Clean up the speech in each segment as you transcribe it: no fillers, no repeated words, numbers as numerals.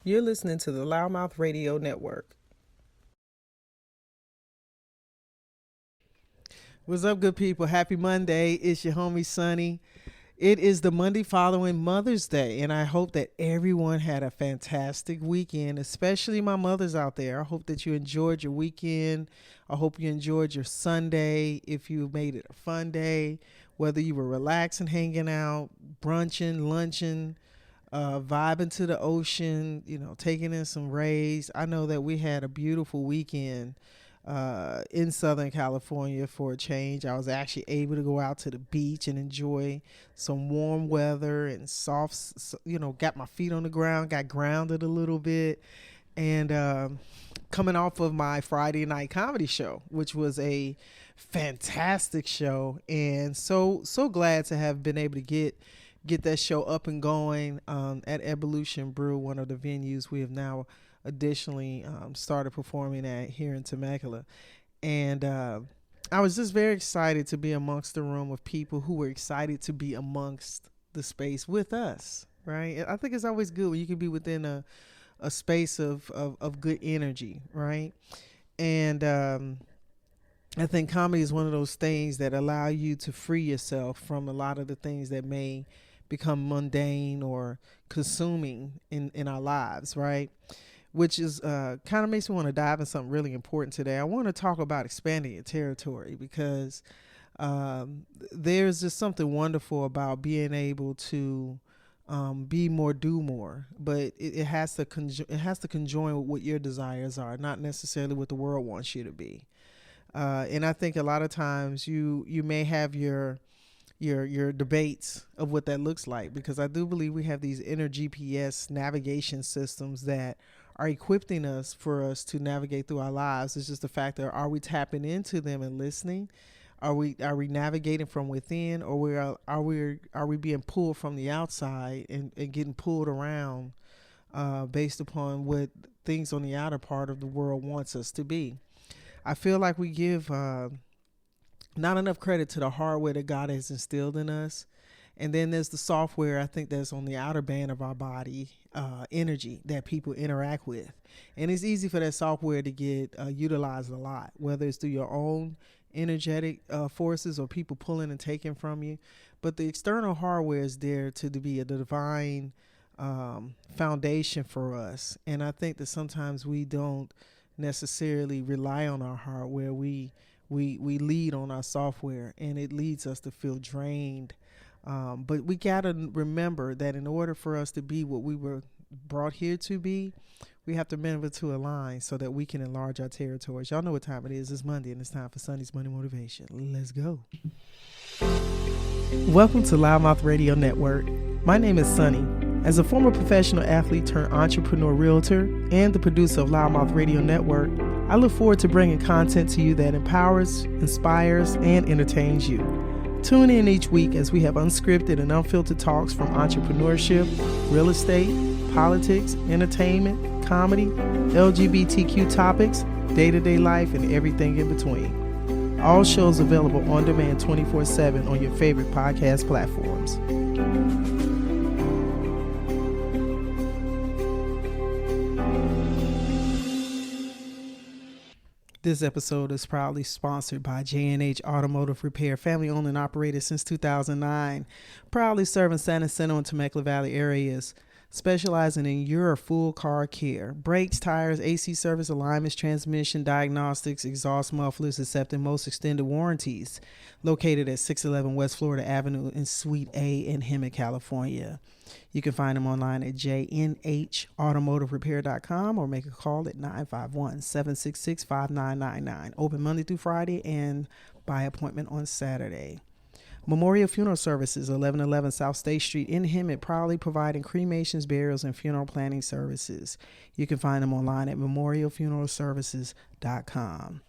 You're listening to the LouddMouth Radio Network. What's up, good people? Happy Monday. It's your homie Sonny. It is the Monday following Mother's Day, and I hope that everyone had a fantastic weekend, especially my mothers out there. I hope that you enjoyed your weekend. I hope you enjoyed your Sunday, if you made it a fun day, whether you were relaxing, hanging out, brunching, lunching, vibing to the ocean, taking in some rays. I know that we had a beautiful weekend in Southern California for a change. I was actually able to go out to the beach and enjoy some warm weather and soft, got my feet on the ground, got grounded a little bit. And coming off of my Friday night comedy show, which was a fantastic show, and so glad to have been able to get that show up and going at Evolution Brew, one of the venues we have now additionally started performing at here in Temecula. And I was just very excited to be amongst the room of people who were excited to be amongst the space with us, right? I think it's always good when you can be within a space of good energy, right? And I think comedy is one of those things that allow you to free yourself from a lot of the things that may become mundane or consuming in our lives, right? Which is kind of makes me want to dive in something really important today. I want to talk about expanding your territory because there's just something wonderful about being able to be more, do more, but it has to conjoin with what your desires are, not necessarily what the world wants you to be. And I think a lot of times you may have your debates of what that looks like, because I do believe we have these inner GPS navigation systems that are equipping us for us to navigate through our lives. It's just the fact that are we tapping into them and listening? Are we navigating from within, or are we being pulled from the outside and getting pulled around based upon what things on the outer part of the world wants us to be? I feel like we give not enough credit to the hardware that God has instilled in us. And then there's the software, I think, that's on the outer band of our body, energy that people interact with. And it's easy for that software to get utilized a lot, whether it's through your own energetic forces or people pulling and taking from you. But the external hardware is there to be a divine foundation for us. And I think that sometimes we don't necessarily rely on our hardware. We lead on our software, and it leads us to feel drained. But we got to remember that in order for us to be what we were brought here to be, we have to remember to align so that we can enlarge our territories. Y'all know what time it is. It's Monday, and it's time for Sonny's Money Motivation. Let's go. Welcome to LouddMouth Radio Network. My name is Sonny. As a former professional athlete turned entrepreneur realtor and the producer of LouddMouth Radio Network, I look forward to bringing content to you that empowers, inspires, and entertains you. Tune in each week as we have unscripted and unfiltered talks from entrepreneurship, real estate, politics, entertainment, comedy, LGBTQ topics, day-to-day life, and everything in between. All shows available on demand 24/7 on your favorite podcast platforms. This episode is proudly sponsored by J&H Automotive Repair, family owned and operated since 2009, proudly serving San Jacinto and Temecula Valley areas, specializing in your full car care, brakes, tires, AC service, alignments, transmission, diagnostics, exhaust mufflers, accepting most extended warranties, located at 611 West Florida Avenue in Suite A in Hemet, California. You can find them online at jnhautomotiverepair.com or make a call at 951-766-5999. Open Monday through Friday and by appointment on Saturday. Memorial Funeral Services, 1111 South State Street in Hemet, proudly providing cremations, burials, and funeral planning services. You can find them online at memorialfuneralservices.com.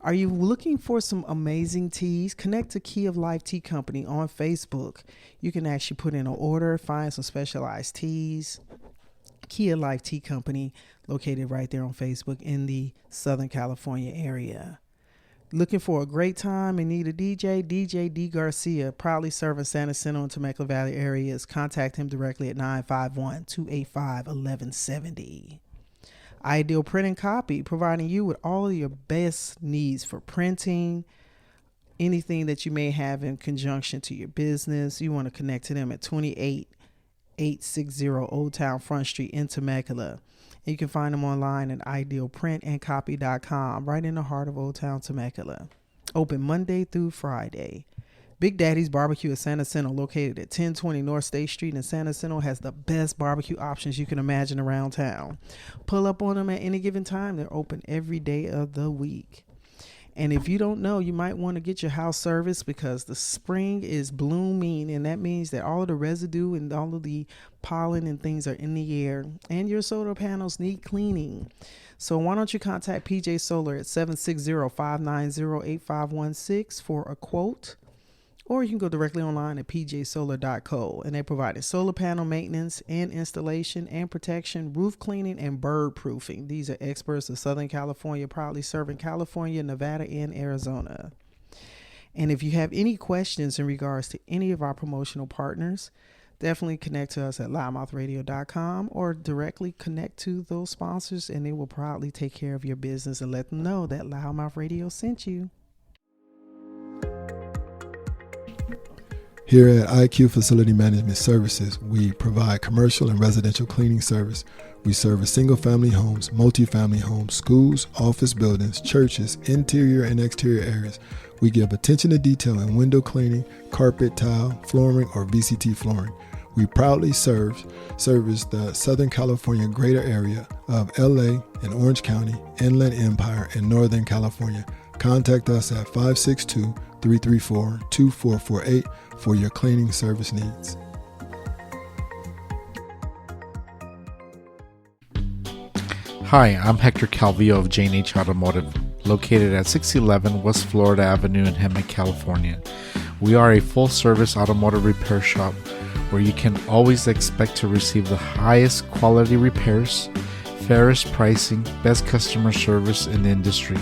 Are you looking for some amazing teas? Connect to Key of Life Tea Company on Facebook. You can actually put in an order, find some specialized teas. Key of Life Tea Company, located right there on Facebook in the Southern California area. Looking for a great time and need a DJ? DJ D. Garcia, proudly serving San Jacinto and Temecula Valley areas. Contact him directly at 951-285-1170. Ideal Print and Copy, providing you with all of your best needs for printing, anything that you may have in conjunction to your business. You want to connect to them at 28860 Old Town Front Street in Temecula. You can find them online at idealprintandcopy.com, right in the heart of Old Town Temecula. Open Monday through Friday. Big Daddy's Barbecue at San Jacinto, located at 1020 North State Street in San Jacinto, has the best barbecue options you can imagine around town. Pull up on them at any given time. They're open every day of the week. And if you don't know, you might want to get your house serviced because the spring is blooming, and that means that all of the residue and all of the pollen and things are in the air, and your solar panels need cleaning. So why don't you contact PJ Solar at 760-590-8516 for a quote, or you can go directly online at pjsolar.co, and they provide solar panel maintenance and installation and protection, roof cleaning, and bird proofing. These are experts of Southern California, proudly serving California, Nevada, and Arizona. And if you have any questions in regards to any of our promotional partners, definitely connect to us at LouddMouthRadio.com or directly connect to those sponsors, and they will proudly take care of your business and let them know that LouddMouth Radio sent you. Here at IQ Facility Management Services, we provide commercial and residential cleaning service. We service single-family homes, multi-family homes, schools, office buildings, churches, interior and exterior areas. We give attention to detail in window cleaning, carpet, tile, flooring, or VCT flooring. We proudly service the Southern California greater area of LA and Orange County, Inland Empire, and Northern California. Contact us at 562-334-2448 for your cleaning service needs. Hi, I'm Hector Calvillo of J&H Automotive, located at 611 West Florida Avenue in Hemet, California. We are a full-service automotive repair shop where you can always expect to receive the highest quality repairs, fairest pricing, best customer service in the industry.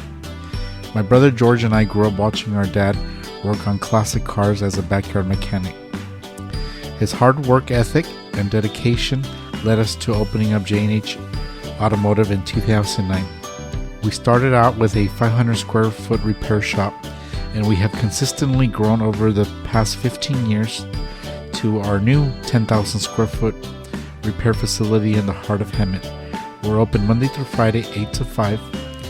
My brother George and I grew up watching our dad work on classic cars as a backyard mechanic. His hard work ethic and dedication led us to opening up J&H Automotive in 2009. We started out with a 500 square foot repair shop, and we have consistently grown over the past 15 years to our new 10,000 square foot repair facility in the heart of Hemet. We're open Monday through Friday, 8 to 5.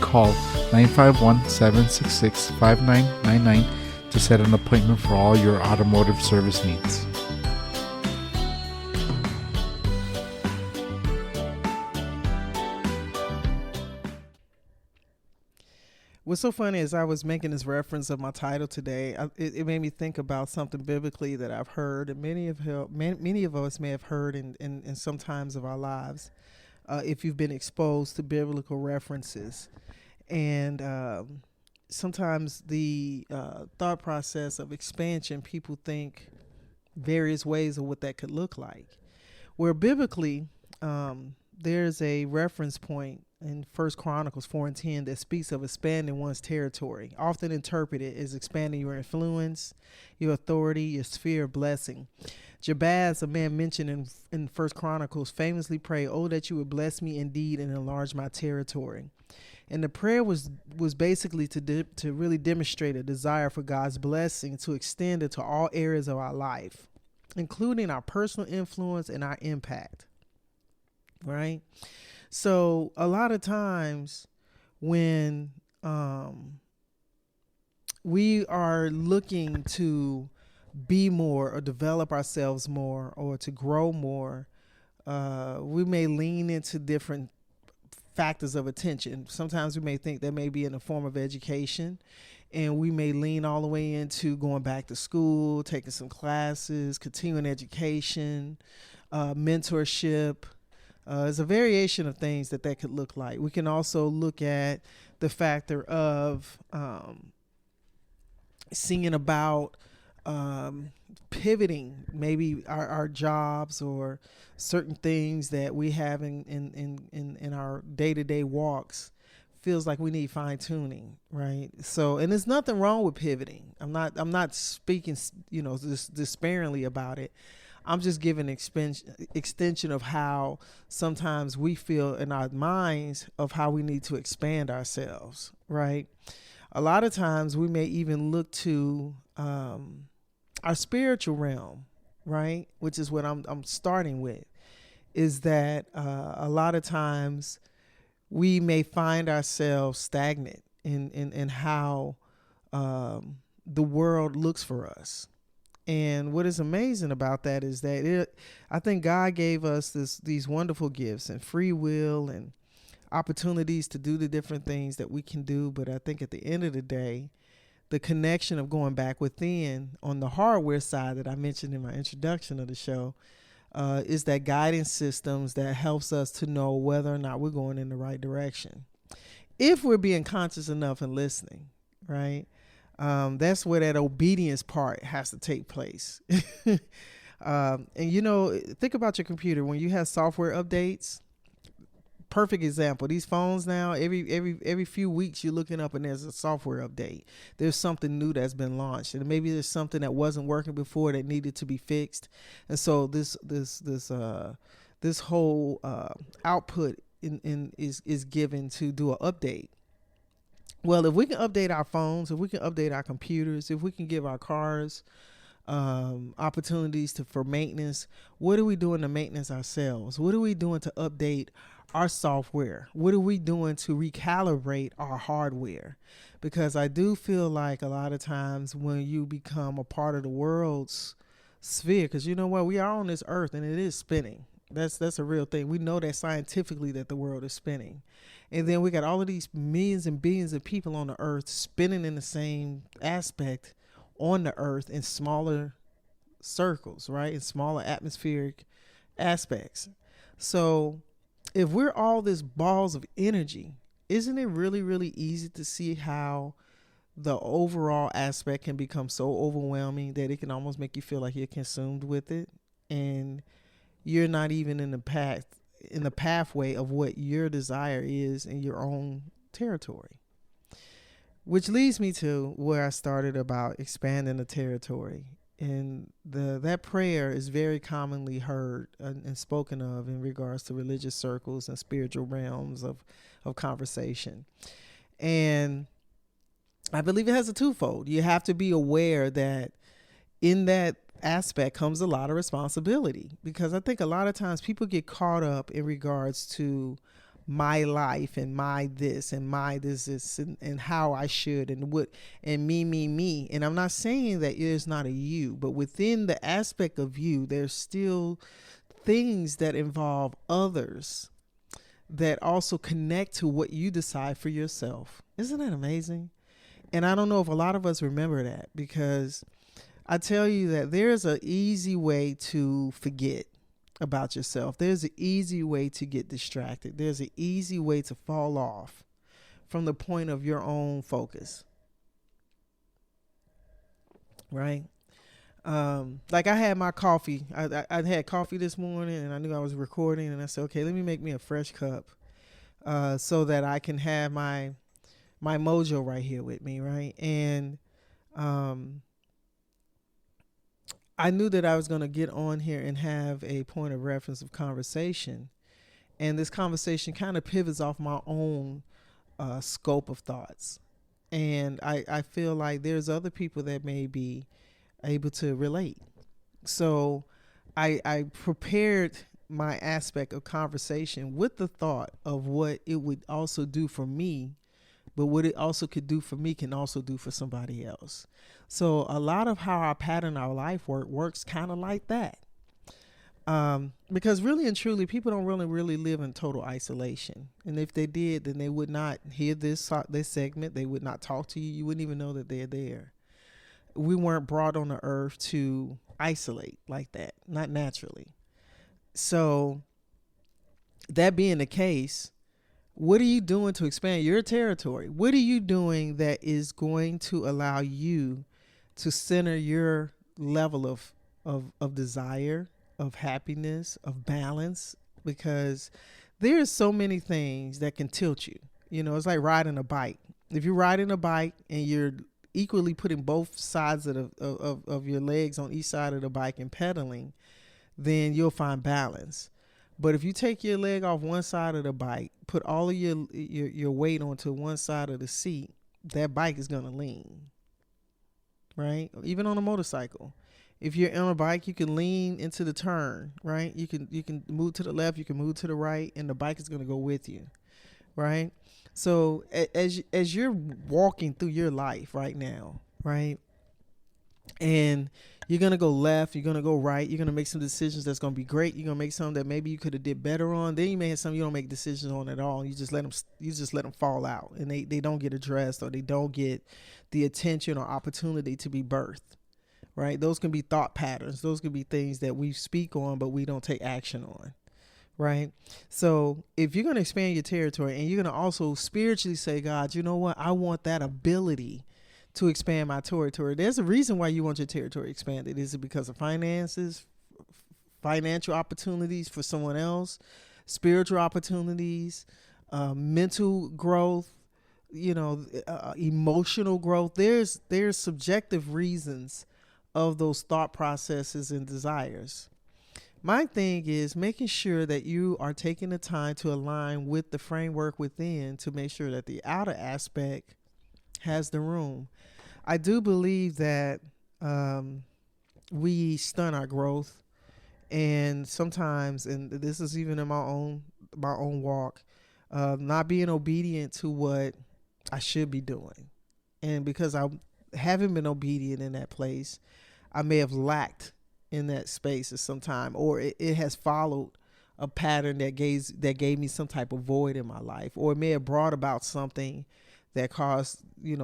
Call 951-766-5999 to set an appointment for all your automotive service needs. What's so funny is I was making this reference of my title today. It made me think about something biblically that I've heard, and many of us may have heard in some times of our lives, if you've been exposed to biblical references. And sometimes the thought process of expansion, people think various ways of what that could look like. Where biblically, there's a reference point in 1 Chronicles 4:10 that speaks of expanding one's territory, often interpreted as expanding your influence, your authority, your sphere of blessing. Jabez, a man mentioned in 1 Chronicles, famously prayed, "Oh, that you would bless me indeed and enlarge my territory." And the prayer was basically to really demonstrate a desire for God's blessing to extend into all areas of our life, including our personal influence and our impact. Right? So a lot of times when we are looking to be more or develop ourselves more or to grow more, we may lean into different factors of attention. Sometimes we may think that may be in the form of education, and we may lean all the way into going back to school, taking some classes, continuing education, mentorship. There's a variation of things that could look like. We can also look at the factor of singing about pivoting maybe our jobs or certain things that we have in our day-to-day walks feels like we need fine tuning, right? So, and there's nothing wrong with pivoting. I'm not speaking, disparagingly about it. I'm just giving extension of how sometimes we feel in our minds of how we need to expand ourselves, right? A lot of times we may even look to our spiritual realm, right? Which is what I'm starting with, is that a lot of times we may find ourselves stagnant in how the world looks for us. And what is amazing about that is that I think God gave us these wonderful gifts and free will and opportunities to do the different things that we can do. But I think at the end of the day, the connection of going back within on the hardware side that I mentioned in my introduction of the show is that guidance systems that helps us to know whether or not we're going in the right direction. If we're being conscious enough and listening, right? That's where that obedience part has to take place. And think about your computer. When you have software updates, perfect example. These phones now, every few weeks you're looking up and there's a software update. There's something new that's been launched, and maybe there's something that wasn't working before that needed to be fixed. And so this whole output is given to do an update. Well, if we can update our phones, if we can update our computers, if we can give our cars opportunities for maintenance, what are we doing to maintenance ourselves? What are we doing to update our software? What are we doing to recalibrate our hardware? Because I do feel like a lot of times when you become a part of the world's sphere, because you know what, we are on this earth and it is spinning. That's a real thing. We know that scientifically that the world is spinning. And then we got all of these millions and billions of people on the earth spinning in the same aspect on the earth in smaller circles, right? In smaller atmospheric aspects. So if we're all this balls of energy, isn't it really, really easy to see how the overall aspect can become so overwhelming that it can almost make you feel like you're consumed with it, and you're not even in the pathway of what your desire is in your own territory? Which leads me to where I started about expanding the territory. And that prayer is very commonly heard and spoken of in regards to religious circles and spiritual realms of conversation. And I believe it has a twofold. You have to be aware that in that aspect comes a lot of responsibility, because I think a lot of times people get caught up in regards to my life and my this and my this and how I should and what and me. And I'm not saying that there's not a you, but within the aspect of you, there's still things that involve others that also connect to what you decide for yourself. Isn't that amazing? And I don't know if a lot of us remember that, because I tell you that there's an easy way to forget about yourself. There's an easy way to get distracted. There's an easy way to fall off from the point of your own focus. Right? Like I had my coffee. I had coffee this morning and I knew I was recording, and I said, okay, let me make me a fresh cup so that I can have my mojo right here with me, right? And I knew that I was going to get on here and have a point of reference of conversation. And this conversation kind of pivots off my own scope of thoughts. And I feel like there's other people that may be able to relate. So I prepared my aspect of conversation with the thought of what it would also do for me, but what it also could do for me can also do for somebody else. So a lot of how our pattern our life works kind of like that. Because really and truly, people don't really live in total isolation. And if they did, then they would not hear this segment. They would not talk to you. You wouldn't even know that they're there. We weren't brought on the earth to isolate like that, not naturally. So that being the case, what are you doing to expand your territory? What are you doing that is going to allow you to center your level of desire, of happiness, of balance? Because there's so many things that can tilt you. You know, it's like riding a bike. If you're riding a bike and you're equally putting both sides of your legs on each side of the bike and pedaling, then you'll find balance. But if you take your leg off one side of the bike, put all of your weight onto one side of the seat, that bike is going to lean, right? Even on a motorcycle. If you're on a bike, you can lean into the turn, right? You can move to the left, you can move to the right, and the bike is going to go with you, right? So as you're walking through your life right now, right? And you're going to go left, you're going to go right, you're going to make some decisions that's going to be great. You're going to make some that maybe you could have did better on. Then you may have some you don't make decisions on at all. You just let them fall out, and they don't get addressed, or they don't get the attention or opportunity to be birthed. Right? Those can be thought patterns. Those can be things that we speak on, but we don't take action on. Right? So if you're going to expand your territory, and you're going to also spiritually say, God, you know what? I want that ability to expand my territory. There's a reason why you want your territory expanded. Is it because of finances, financial opportunities for someone else, spiritual opportunities, mental growth, emotional growth? There's subjective reasons of those thought processes and desires. My thing is making sure that you are taking the time to align with the framework within to make sure that the outer aspect has the room. I do believe that we stunt our growth, and sometimes, and this is even in my own walk, not being obedient to what I should be doing. And because I haven't been obedient in that place, I may have lacked in that space at some time, or it has followed a pattern that gave me some type of void in my life, or it may have brought about something that caused,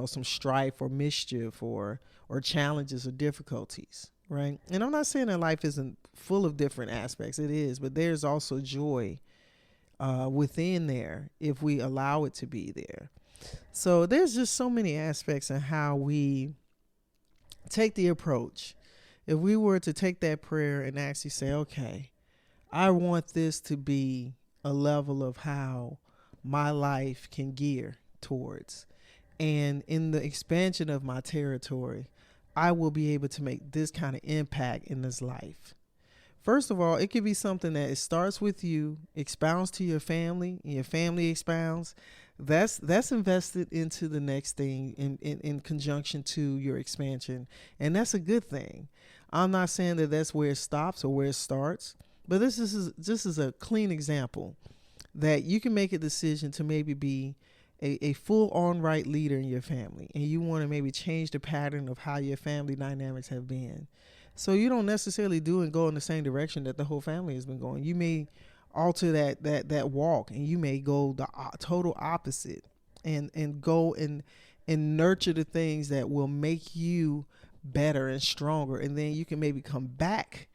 some strife or mischief or challenges or difficulties, right? And I'm not saying that life isn't full of different aspects. It is, but there's also joy within there if we allow it to be there. So there's just so many aspects in how we take the approach. If we were to take that prayer and actually say, okay, I want this to be a level of how my life can gear towards. And in the expansion of my territory, I will be able to make this kind of impact in this life. First of all, it could be something that it starts with you, expounds to your family, and your family expounds. That's invested into the next thing in conjunction to your expansion. And that's a good thing. I'm not saying that that's where it stops or where it starts, but this is a clean example that you can make a decision to maybe be a full-on right leader in your family, and you want to maybe change the pattern of how your family dynamics have been. So you don't necessarily do and go in the same direction that the whole family has been going. You may alter that walk, and you may go the total opposite and go and nurture the things that will make you better and stronger. And then you can maybe come back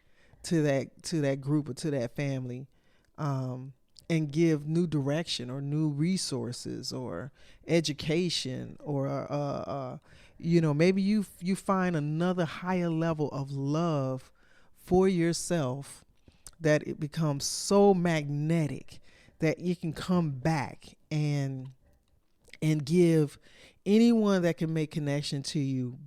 to that group or to that family and give new direction or new resources or education or maybe you find another higher level of love for yourself that it becomes so magnetic that you can come back and give anyone that can make connection to you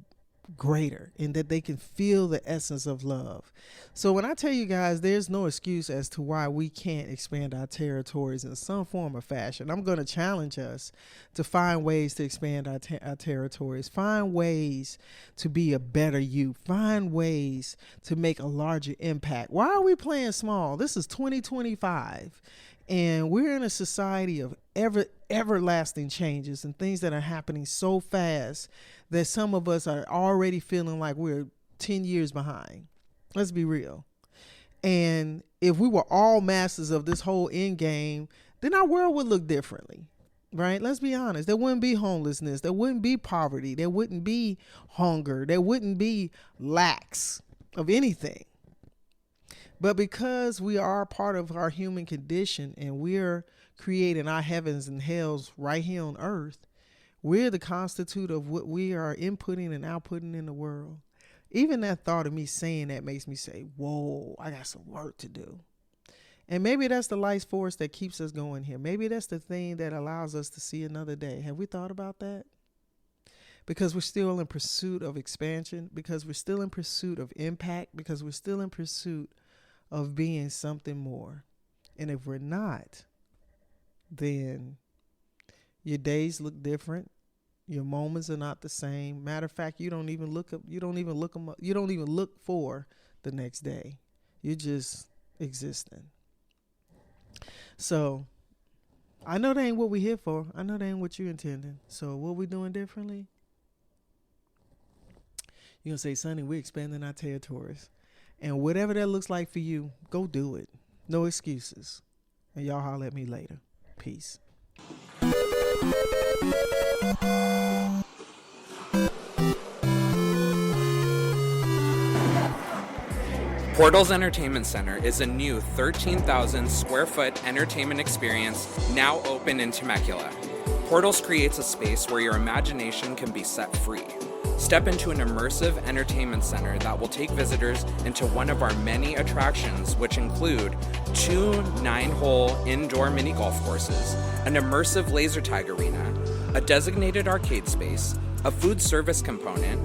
greater, and that they can feel the essence of love. So when I tell you guys, there's no excuse as to why we can't expand our territories in some form or fashion. I'm going to challenge us to find ways to expand our territories, find ways to be a better you, find ways to make a larger impact. Why are we playing small? This is 2025. And we're in a society of everlasting changes and things that are happening so fast that some of us are already feeling like we're 10 years behind. Let's be real. And if we were all masters of this whole end game, then our world would look differently, right? Let's be honest. There wouldn't be homelessness. There wouldn't be poverty. There wouldn't be hunger. There wouldn't be lacks of anything. But because we are part of our human condition and we're creating our heavens and hells right here on earth, we're the constitute of what we are inputting and outputting in the world. Even that thought of me saying that makes me say, whoa, I got some work to do. And maybe that's the life force that keeps us going here. Maybe that's the thing that allows us to see another day. Have we thought about that? Because we're still in pursuit of expansion, because we're still in pursuit of impact, because we're still in pursuit of being something more. And if we're not, then your days look different. Your moments are not the same. Matter of fact, you don't even look for the next day. You're just existing. So I know that ain't what we're here for. I know that ain't what you're intending. So what we doing differently? You're going to say, Sonny, we're expanding our territories. And whatever that looks like for you, go do it. No excuses. And y'all holler at me later. Peace. Portals Entertainment Center is a new 13,000 square foot entertainment experience now open in Temecula. Portals creates a space where your imagination can be set free. Step into an immersive entertainment center that will take visitors into one of our many attractions, which include 2 9-hole indoor mini golf courses, an immersive laser tag arena, a designated arcade space, a food service component,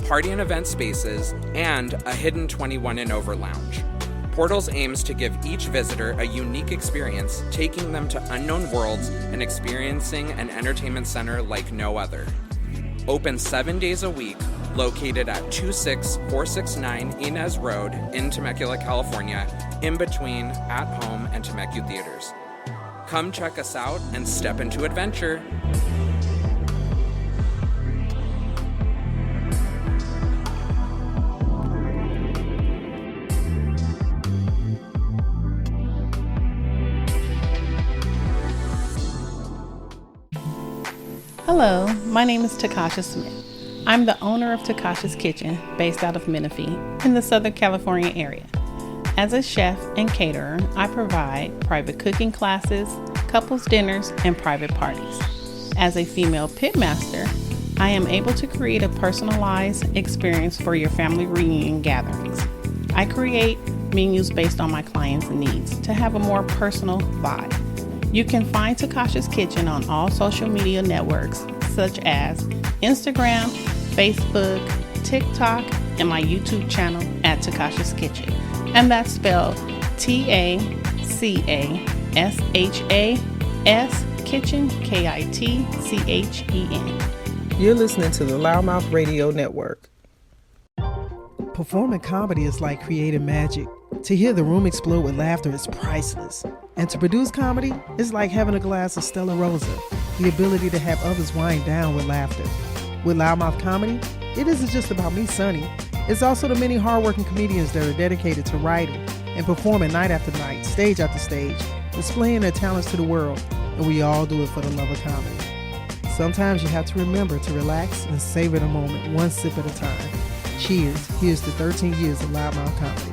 party and event spaces, and a hidden 21 and over lounge. Portals aims to give each visitor a unique experience, taking them to unknown worlds and experiencing an entertainment center like no other. Open 7 days a week, located at 26469 Inez Road in Temecula, California, in between At Home and Temecula Theaters. Come check us out and step into adventure. Hello, my name is Takasha Smith. I'm the owner of Takasha's Kitchen, based out of Menifee, in the Southern California area. As a chef and caterer, I provide private cooking classes, couples dinners, and private parties. As a female pitmaster, I am able to create a personalized experience for your family reunion gatherings. I create menus based on my clients' needs to have a more personal vibe. You can find Takasha's Kitchen on all social media networks such as Instagram, Facebook, TikTok, and my YouTube channel at Takasha's Kitchen. And that's spelled TACASHAS Kitchen, KITCHEN. You're listening to the LouddMouth Radio Network. Performing comedy is like creating magic. To hear the room explode with laughter is priceless. And to produce comedy is like having a glass of Stella Rosa, the ability to have others wind down with laughter. With LouddMouth Comedy, it isn't just about me, Sonny. It's also the many hardworking comedians that are dedicated to writing and performing night after night, stage after stage, displaying their talents to the world, and we all do it for the love of comedy. Sometimes you have to remember to relax and savor the moment one sip at a time. Cheers. Here's to 13 years of LouddMouth Comedy.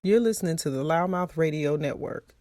You're listening to the LouddMouth Radio Network.